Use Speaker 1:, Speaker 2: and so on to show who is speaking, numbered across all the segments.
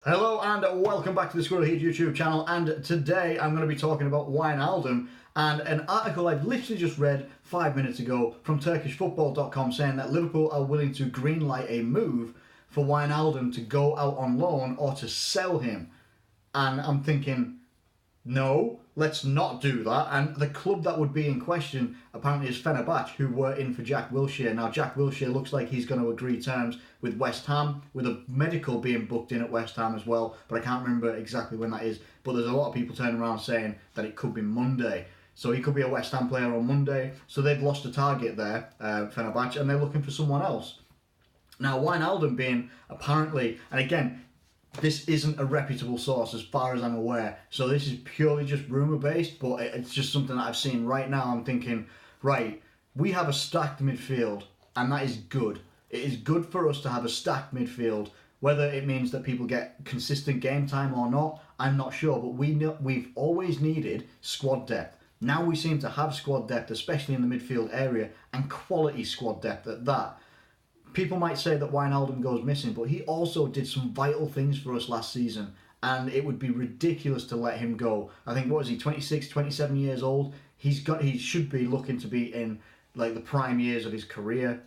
Speaker 1: Hello and welcome back to the Squirrel Heat YouTube channel, and today I'm going to be talking about Wijnaldum and an article I've literally just read 5 minutes ago from TurkishFootball.com saying that Liverpool are willing to greenlight a move for Wijnaldum to go out on loan or to sell him. And I'm thinking, no, let's not do that. And the club that would be in question apparently is Fenerbahce, who were in for Jack Wilshere. Now, Jack Wilshere looks like he's going to agree terms with West Ham, with a medical being booked in at West Ham as well, but I can't remember exactly when that is. But there's a lot of people turning around saying that it could be Monday. So he could be a West Ham player on Monday. So they've lost a target there, Fenerbahce, and they're looking for someone else. Now, Wijnaldum being apparently, and again, this isn't a reputable source as far as I'm aware, so this is purely just rumour based, but it's just something that I've seen right now. I'm thinking, right, we have a stacked midfield, and that is good. It is good for us to have a stacked midfield. Whether it means that people get consistent game time or not, I'm not sure, but we've always needed squad depth. Now we seem to have squad depth, especially in the midfield area, and quality squad depth at that. People might say that Wijnaldum goes missing, but he also did some vital things for us last season, and it would be ridiculous to let him go. I think, what is he, 26, 27 years old? He should be looking to be in like the prime years of his career.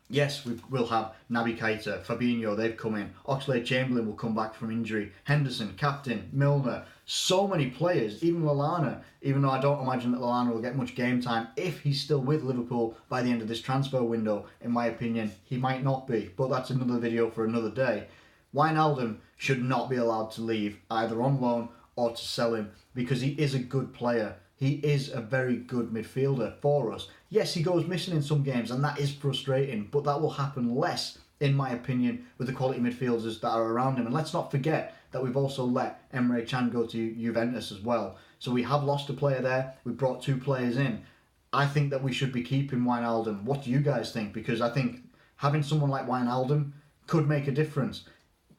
Speaker 1: Yes, we'll have Naby Keita, Fabinho, they've come in. Oxlade-Chamberlain will come back from injury. Henderson, captain, Milner, so many players, even Lallana, even though I don't imagine that Lallana will get much game time if he's still with Liverpool by the end of this transfer window. In my opinion, he might not be, but that's another video for another day. Wijnaldum should not be allowed to leave, either on loan or to sell him, because he is a good player. He is a very good midfielder for us. Yes, he goes missing in some games, and that is frustrating, but that will happen less, in my opinion, with the quality midfielders that are around him. And let's not forget that we've also let Emre Can go to Juventus as well. So we have lost a player there. We brought two players in. I think that we should be keeping Wijnaldum. What do you guys think? Because I think having someone like Wijnaldum could make a difference.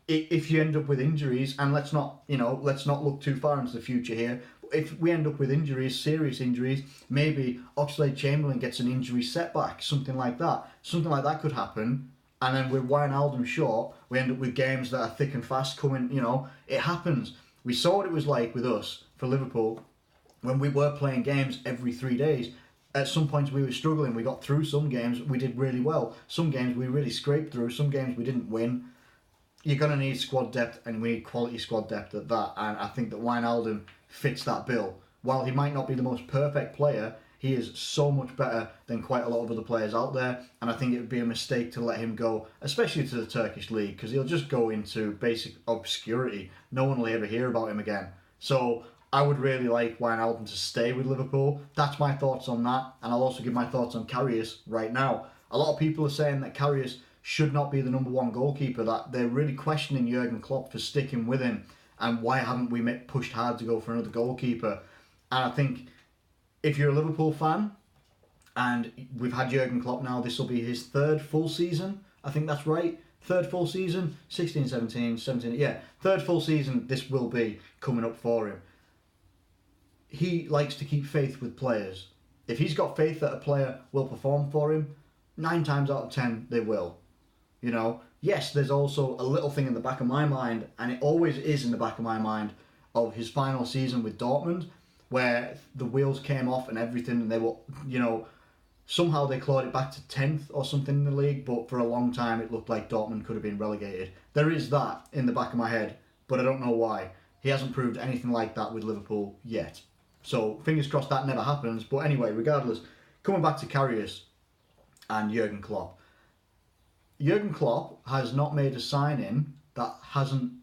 Speaker 1: If you end up with injuries, and let's not look too far into the future here. If we end up with injuries, serious injuries, maybe Oxlade-Chamberlain gets an injury setback, something like that. Something like that could happen. And then with Wijnaldum short, we end up with games that are thick and fast coming. It happens. We saw what it was like with us for Liverpool when we were playing games every 3 days. At some points we were struggling. We got through some games, we did really well. Some games we really scraped through. Some games we didn't win. You're going to need squad depth, and we need quality squad depth at that. And I think that Wijnaldum fits that bill. While he might not be the most perfect player, he is so much better than quite a lot of other players out there. And I think it would be a mistake to let him go, especially to the Turkish league, because he'll just go into basic obscurity. No one will ever hear about him again. So I would really like Wijnaldum to stay with Liverpool. That's my thoughts on that. And I'll also give my thoughts on Karius right now. A lot of people are saying that Karius should not be the number one goalkeeper, that they're really questioning Jurgen Klopp for sticking with him, and why haven't we pushed hard to go for another goalkeeper. And I think if you're a Liverpool fan, and we've had Jurgen Klopp now, this will be his third full season, I think that's right, third full season, 16, 17, third full season this will be coming up for him. He likes to keep faith with players. If he's got faith that a player will perform for him, 9 times out of 10 they will. Yes, there's also a little thing in the back of my mind, and it always is in the back of my mind, of his final season with Dortmund, where the wheels came off and everything, and they were, somehow they clawed it back to 10th or something in the league, but for a long time it looked like Dortmund could have been relegated. There is that in the back of my head, but I don't know why. He hasn't proved anything like that with Liverpool yet. So fingers crossed that never happens. But anyway, regardless, coming back to Karius and Jurgen Klopp. Jurgen Klopp has not made a signing that hasn't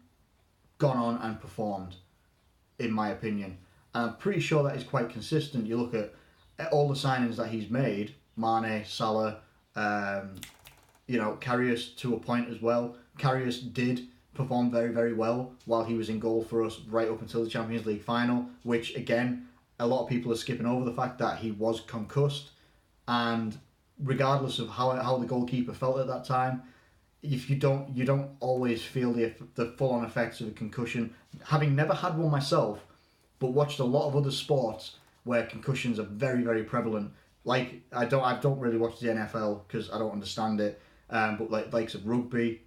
Speaker 1: gone on and performed, in my opinion. And I'm pretty sure that is quite consistent. You look at all the signings that he's made, Mane, Salah, Karius to a point as well. Karius did perform very, very well while he was in goal for us right up until the Champions League final, which again, a lot of people are skipping over the fact that he was concussed, and regardless of how the goalkeeper felt at that time, if you don't always feel the full-on effects of a concussion. Having never had one myself, but watched a lot of other sports where concussions are very, very prevalent. Like I don't really watch the NFL because I don't understand it. But like likes of rugby,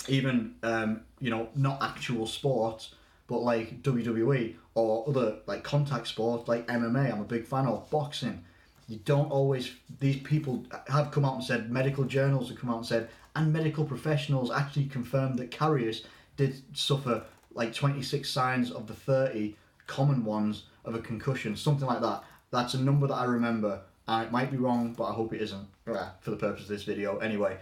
Speaker 1: even not actual sports, but like WWE or other like contact sports like MMA. I'm a big fan of boxing. You don't always. These people have come out and said, medical journals have come out and said, and medical professionals actually confirmed that Karius did suffer like 26 signs of the 30 common ones of a concussion, something like that. That's a number that I remember. It might be wrong, but I hope it isn't, for the purpose of this video anyway.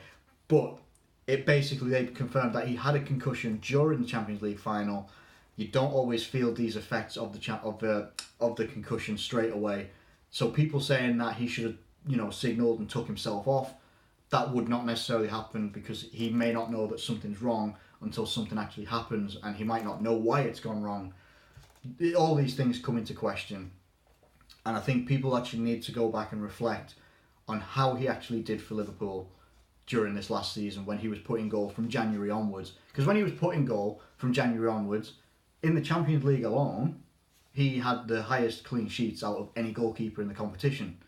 Speaker 1: But it basically, they confirmed that he had a concussion during the Champions League final. You don't always feel these effects of the concussion straight away. So people saying that he should have, signalled and took himself off, that would not necessarily happen, because he may not know that something's wrong until something actually happens, and he might not know why it's gone wrong. All these things come into question, and I think people actually need to go back and reflect on how he actually did for Liverpool during this last season when he was putting goal from January onwards. Because when he was putting goal from January onwards, in the Champions League alone, he had the highest clean sheets out of any goalkeeper in the competition,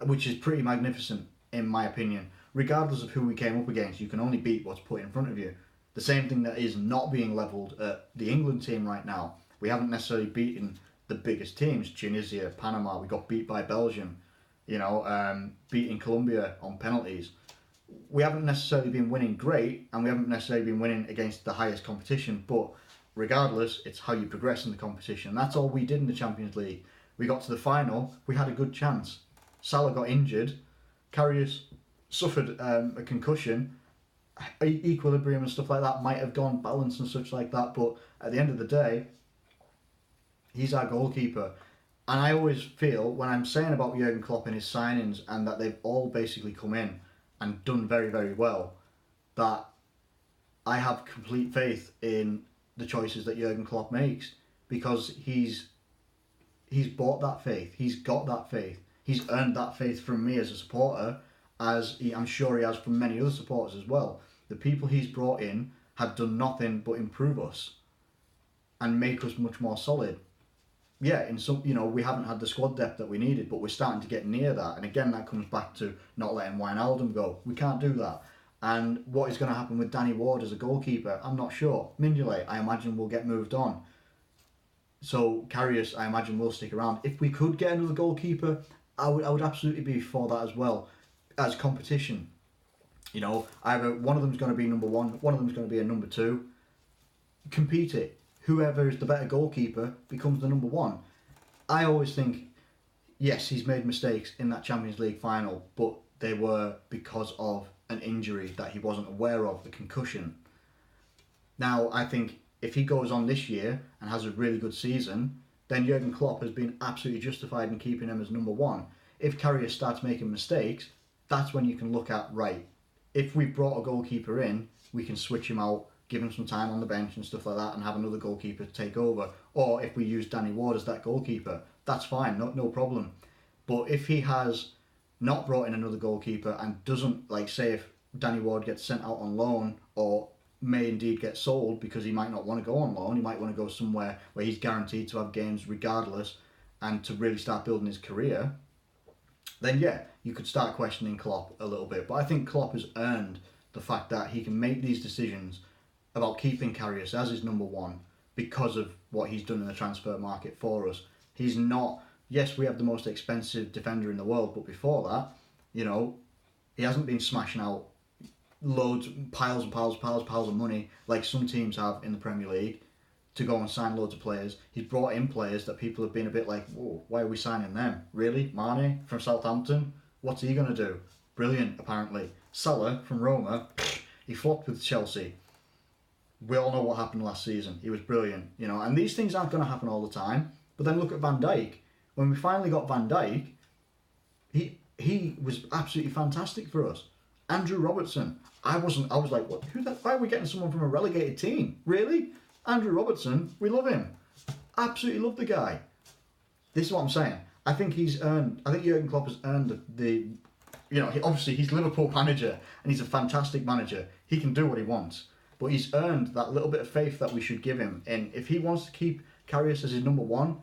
Speaker 1: which is pretty magnificent in my opinion. Regardless of who we came up against, you can only beat what's put in front of you. The same thing that is not being levelled at the England team right now. We haven't necessarily beaten the biggest teams, Tunisia, Panama. We got beat by Belgium, beating Colombia on penalties. We haven't necessarily been winning great, and we haven't necessarily been winning against the highest competition, but regardless, it's how you progress in the competition. That's all we did in the Champions League. We got to the final, we had a good chance. Salah got injured, Karius suffered a concussion, equilibrium and stuff like that might have gone, balance and such like that, but at the end of the day, he's our goalkeeper. And I always feel, when I'm saying about Jurgen Klopp and his signings, and that they've all basically come in and done very, very well, that I have complete faith in the choices that Jurgen Klopp makes, because he's bought that faith, he's got that faith, he's earned that faith from me as a supporter, I'm sure he has from many other supporters as well. The people he's brought in have done nothing but improve us and make us much more solid. Yeah, in some, we haven't had the squad depth that we needed, but we're starting to get near that. And again, that comes back to not letting Wijnaldum go. We can't do that. And what is going to happen with Danny Ward as a goalkeeper, I'm not sure. Mignolet, I imagine, will get moved on. So Karius, I imagine, will stick around. If we could get another goalkeeper, I would absolutely be for that as well, as competition. Either one of them's going to be number one, one of them's going to be a number two. Compete it. Whoever is the better goalkeeper becomes the number one. I always think, yes, he's made mistakes in that Champions League final, but they were because of an injury that he wasn't aware of, the concussion. Now, I think if he goes on this year and has a really good season, then Jurgen Klopp has been absolutely justified in keeping him as number one. If Karius starts making mistakes, that's when you can look at, right, if we've brought a goalkeeper in, we can switch him out, give him some time on the bench and stuff like that, and have another goalkeeper take over. Or if we use Danny Ward as that goalkeeper, that's fine, no problem. But if he has not brought in another goalkeeper and doesn't, like, say if Danny Ward gets sent out on loan, or may indeed get sold because he might not want to go on loan, he might want to go somewhere where he's guaranteed to have games regardless and to really start building his career, then yeah, you could start questioning Klopp a little bit. But I think Klopp has earned the fact that he can make these decisions about keeping Karius as his number one because of what he's done in the transfer market for us. He's not, yes, we have the most expensive defender in the world, but before that, he hasn't been smashing out loads, piles of money like some teams have in the Premier League to go and sign loads of players. He's brought in players that people have been a bit like, whoa, why are we signing them? Really? Mane from Southampton? What's he going to do? Brilliant, apparently. Salah from Roma, he flopped with Chelsea. We all know what happened last season. He was brilliant, and these things aren't going to happen all the time. But then look at Van Dijk. When we finally got Van Dijk, he was absolutely fantastic for us. Andrew Robertson. I was like, what? Why are we getting someone from a relegated team? Really? Andrew Robertson, we love him. Absolutely love the guy. This is what I'm saying. I think Jurgen Klopp has earned the obviously he's Liverpool manager and he's a fantastic manager. He can do what he wants. But he's earned that little bit of faith that we should give him. And if he wants to keep Karius as his number one,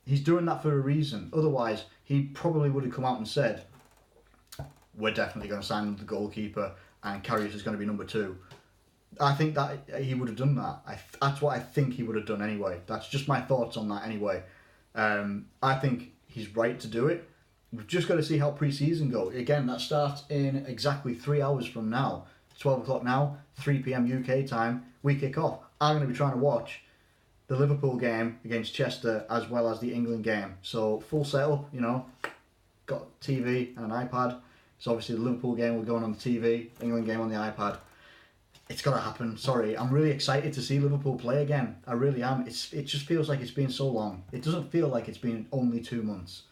Speaker 1: he's doing that for a reason. Otherwise, he probably would have come out and said, we're definitely going to sign the goalkeeper and Karius is going to be number two. I think that he would have done that. That's what I think he would have done anyway. That's just my thoughts on that anyway. I think he's right to do it. We've just got to see how pre-season goes. Again, that starts in exactly 3 hours from now. 12 o'clock now, 3 p.m. UK time. We kick off. I'm going to be trying to watch the Liverpool game against Chester as well as the England game. So full setup, you know, got TV and an iPad. So obviously the Liverpool game will go on the TV, England game on the iPad. It's got to happen. Sorry, I'm really excited to see Liverpool play again. I really am. It just feels like it's been so long. It doesn't feel like it's been only 2 months.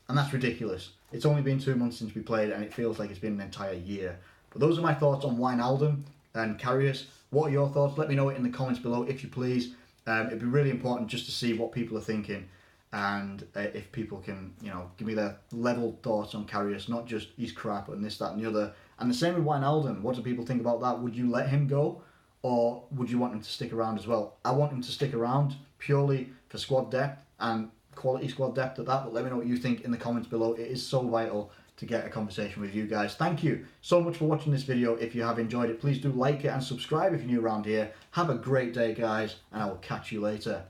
Speaker 1: And that's ridiculous. It's only been 2 months since we played and it feels like it's been an entire year. But those are my thoughts on Wijnaldum and Karius. What are your thoughts? Let me know it in the comments below if you please. It'd be really important just to see what people are thinking and if people can, you know, give me their level thoughts on Karius, not just he's crap and this, that and the other. And the same with Wijnaldum. What do people think about that? Would you let him go or would you want him to stick around as well? I want him to stick around purely for squad depth and quality squad depth at that, but let me know what you think in the comments below. It is so vital to get a conversation with you guys. Thank you so much for watching this video. If you have enjoyed it, please do like it and subscribe if you're new around here. Have a great day, guys, and I will catch you later.